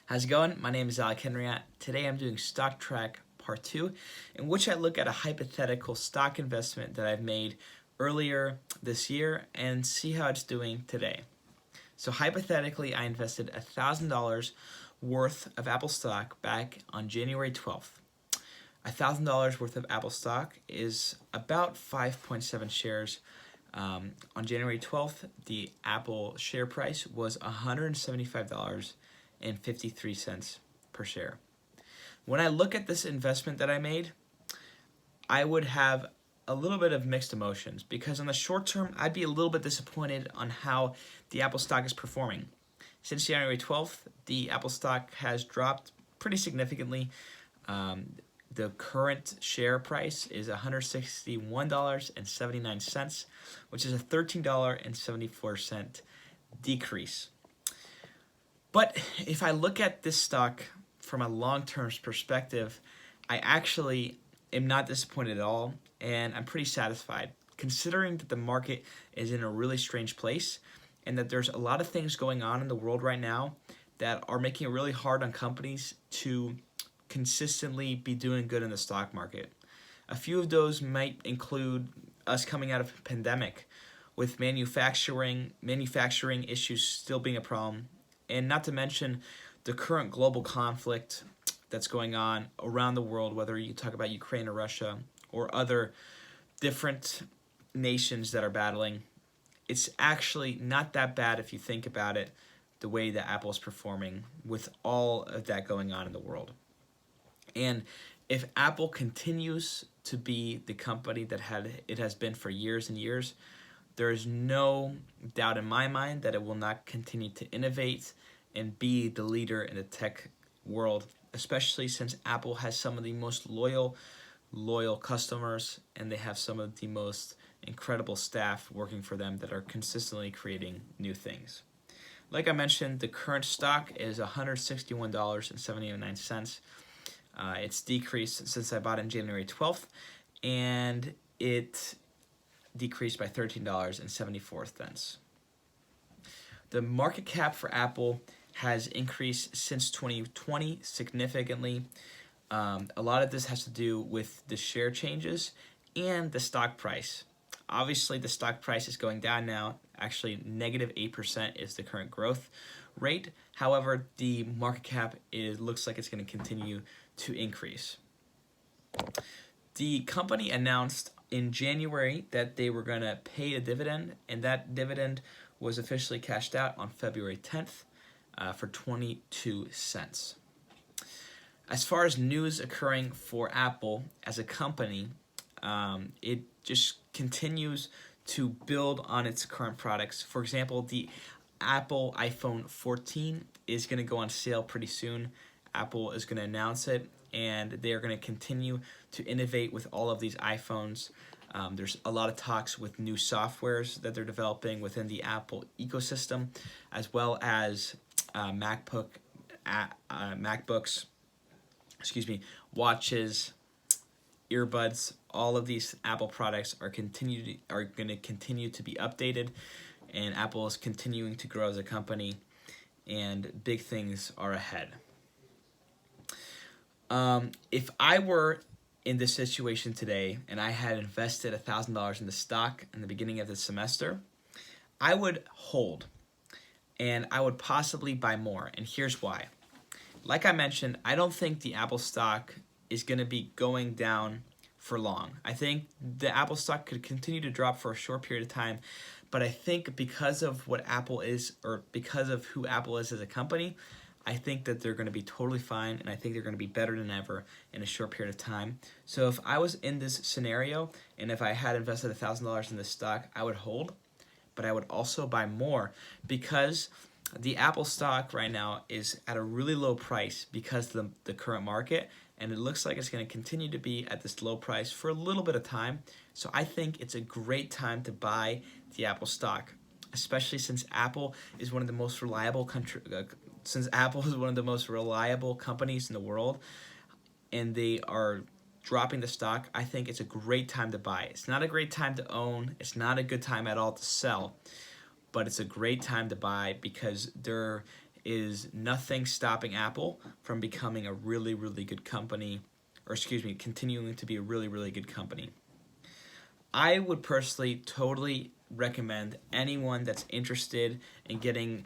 How's it going? My name is Alec Henriat. Today I'm doing Stock Track Part 2, in which I look at a hypothetical stock investment that I've made earlier this year and see how it's doing today. So hypothetically, I invested $1,000 worth of Apple stock back on January 12th. $1,000 worth of Apple stock is about 5.7 shares. On January 12th, the Apple share price was $175.53 per share. When I look at this investment that I made, I would have a little bit of mixed emotions because on the short term, I'd be a little bit disappointed on how the Apple stock is performing. Since January 12th, the Apple stock has dropped pretty significantly. The current share price is $161.79, which is a $13.74 decrease. But if I look at this stock from a long-term perspective, I actually am not disappointed at all, and I'm pretty satisfied, considering that the market is in a really strange place and that there's a lot of things going on in the world right now that are making it really hard on companies to consistently be doing good in the stock market. A few of those might include us coming out of a pandemic with manufacturing issues still being a problem, and not to mention the current global conflict that's going on around the world, whether you talk about Ukraine or Russia or other different nations that are battling. It's actually not that bad if you think about it, the way that Apple is performing with all of that going on in the world. And if Apple continues to be the company that it has been for years and years, there is no doubt in my mind that it will not continue to innovate and be the leader in the tech world, especially since Apple has some of the most loyal customers, and they have some of the most incredible staff working for them that are consistently creating new things. Like I mentioned, the current stock is $161.79. It's decreased since I bought in January 12th, and it decreased by $13.74. The market cap for Apple has increased since 2020 significantly. A lot of this has to do with the share changes and the stock price. Obviously, the stock price is going down now. Actually, negative 8% is the current growth rate. However, the market cap looks like it's going to continue to increase. The company announced in January that they were going to pay a dividend, and that dividend was officially cashed out on February 10th for 22 cents. As far as news occurring for Apple as a company, it just continues to build on its current products. For example, the Apple iPhone 14 is going to go on sale pretty soon. Apple is going to announce it, and they are going to continue to innovate with all of these iPhones. There's a lot of talks with new softwares that they're developing within the Apple ecosystem, as well as MacBooks, watches, earbuds. All of these Apple products are going to continue to be updated, and Apple is continuing to grow as a company, and big things are ahead. If I were in this situation today and I had invested $1,000 in the stock in the beginning of the semester, I would hold, and I would possibly buy more, and here's why. Like I mentioned, I don't think the Apple stock is going to be going down for long. I think the Apple stock could continue to drop for a short period of time, but I think because of what Apple is, or because of who Apple is as a company, I think that they're going to be totally fine, and I think they're going to be better than ever in a short period of time. So if I was in this scenario, and if I had invested $1,000 in this stock, I would hold, but I would also buy more, because the Apple stock right now is at a really low price because of the current market, and it looks like it's going to continue to be at this low price for a little bit of time. So I think it's a great time to buy the Apple stock, especially since Apple is one of the most reliable companies in the world, and they are dropping the stock. I think it's a great time to buy. It's not a great time to own. It's not a good time at all to sell, but it's a great time to buy because there is nothing stopping Apple from becoming a really, really good company, or excuse me, continuing to be a really, really good company. I would personally totally recommend anyone that's interested in getting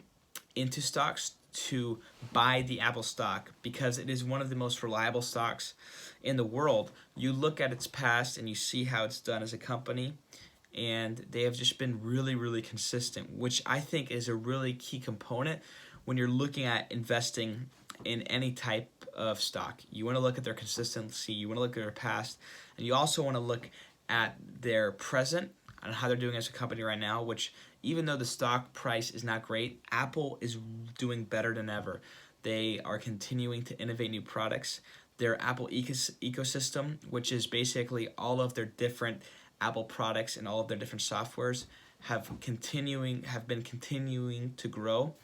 into stocks to buy the Apple stock, because it is one of the most reliable stocks in the world. You look at its past and you see how it's done as a company, and they have just been really, really consistent, which I think is a really key component when you're looking at investing in any type of stock. You want to look at their consistency, you want to look at their past, and you also want to look at their present and how they're doing as a company right now, which even though the stock price is not great, Apple is doing better than ever. They are continuing to innovate new products. Their Apple ecosystem, which is basically all of their different Apple products and all of their different softwares, have been continuing to grow.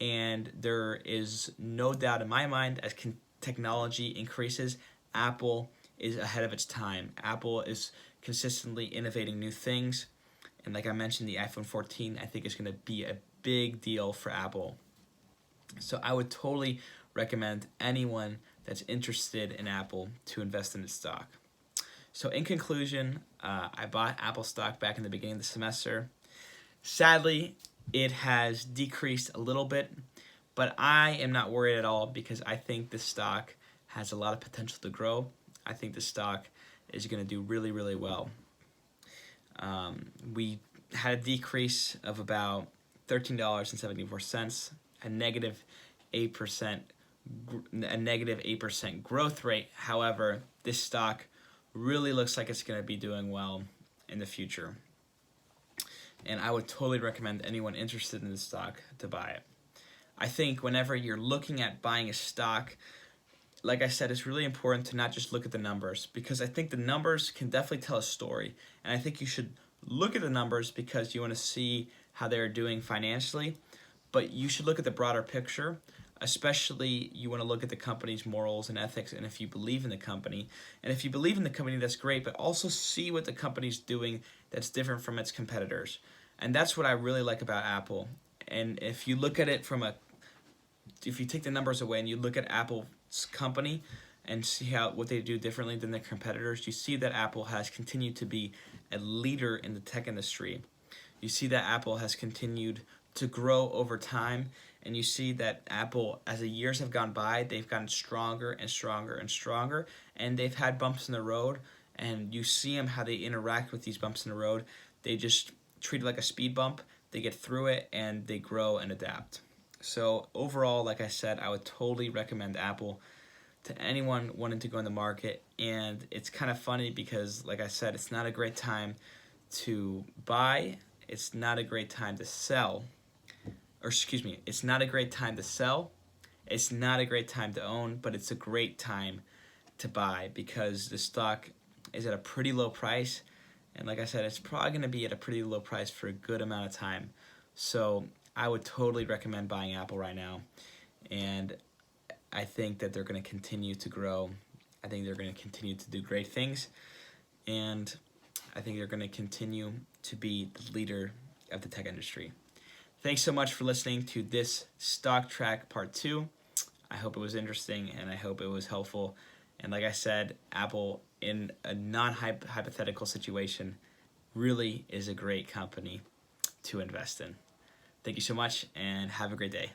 And there is no doubt in my mind, as technology increases, Apple is ahead of its time. Apple is consistently innovating new things. And like I mentioned, the iPhone 14, I think, is going to be a big deal for Apple. So I would totally recommend anyone that's interested in Apple to invest in its stock. So in conclusion, I bought Apple stock back in the beginning of the semester. Sadly, it has decreased a little bit, but I am not worried at all, because I think this stock has a lot of potential to grow. I think the stock is going to do really, really well. We had a decrease of about $13.74, a negative 8% growth rate. However, this stock really looks like it's going to be doing well in the future. And I would totally recommend anyone interested in this stock to buy it. I think whenever you're looking at buying a stock, like I said, it's really important to not just look at the numbers, because I think the numbers can definitely tell a story. And I think you should look at the numbers because you want to see how they're doing financially, but you should look at the broader picture. Especially, you want to look at the company's morals and ethics, and if you believe in the company. And if you believe in the company, that's great, but also see what the company's doing that's different from its competitors. And that's what I really like about Apple. And if you look at it if you take the numbers away and you look at Apple's company and see what they do differently than their competitors, you see that Apple has continued to be a leader in the tech industry. You see that Apple has continued to grow over time, and you see that Apple, as the years have gone by, they've gotten stronger and stronger and stronger, and they've had bumps in the road, and you see them how they interact with these bumps in the road. They just treat it like a speed bump. They get through it, and they grow and adapt. So overall, like I said, I would totally recommend Apple to anyone wanting to go in the market. And it's kind of funny because, like I said, it's not a great time to buy. It's not a great time to sell. Or excuse me, it's not a great time to sell. It's not a great time to own, but it's a great time to buy because the stock is at a pretty low price. And like I said, it's probably going to be at a pretty low price for a good amount of time. So I would totally recommend buying Apple right now. And I think that they're going to continue to grow. I think they're going to continue to do great things. And I think they're going to continue to be the leader of the tech industry. Thanks so much for listening to this Stock Track Part 2. I hope it was interesting and I hope it was helpful. And like I said, Apple, in a non-hypothetical situation, really is a great company to invest in. Thank you so much and have a great day.